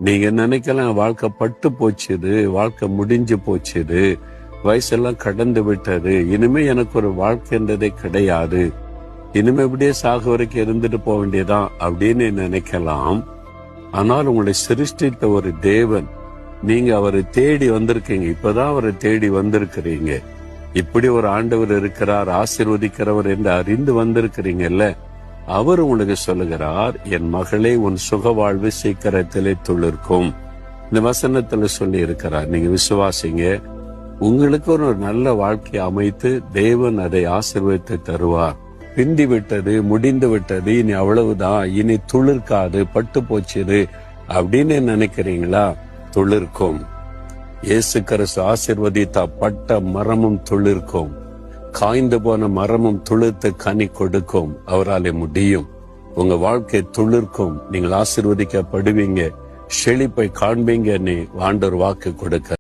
நீங்க நினைக்கலாம் வாழ்க்கை பட்டு போச்சுது, வாழ்க்கை முடிஞ்சு போச்சுது, வயசெல்லாம் கடந்து விட்டது, இனிமே எனக்கு ஒரு வாழ்க்கைன்றதே கிடையாது, இனிமே இப்படியே சாக வரைக்கும் இருந்துட்டு போக வேண்டியதான் அப்படின்னு நினைக்கலாம். ஆனால் உங்களை சிருஷ்டித்த ஒரு தேவன், நீங்க அவரை தேடி வந்திருக்கீங்க. இப்பதான் அவரை தேடி வந்திருக்கிறீங்க. இப்படி ஒரு ஆண்டவர் இருக்கிறார், ஆசீர்வதிக்கிறவர் என்று அறிந்து வந்திருக்கிறீங்கல்ல. அவர் உங்களுக்கு சொல்லுகிறார், என் மகளே உன் சுக வாழ்வு சீக்கிரத்திலே துளிர்க்கும். இந்த வசனத்துல சொல்லி இருக்கிறார். நீங்க விசுவாசிங்க, உங்களுக்கு ஒரு நல்ல வாழ்க்கையை அமைத்து தேவன் அதை ஆசீர்வதித்து தருவார். பிந்தி விட்டது, முடிந்து விட்டது, இனி அவ்வளவுதான், இனி துளிர்க்காது, பட்டு போச்சுது அப்படின்னு நினைக்கிறீங்களா? துளிர்க்கும். இயேசு கிறிஸ்து ஆசீர்வதித்தா பட்ட மரமும் துளிர்க்கும், காய்ந்து போன மரமும் துளிர்த்து கனி கொடுக்கும். அவராலே முடியும். உங்க வாழ்க்கை துளிர்க்கும், நீங்கள் ஆசீர்வதிக்கப்படுவீங்க, செழிப்பை காண்பீங்க. நீ ஆண்டவர் வாக்கு கொடுக்க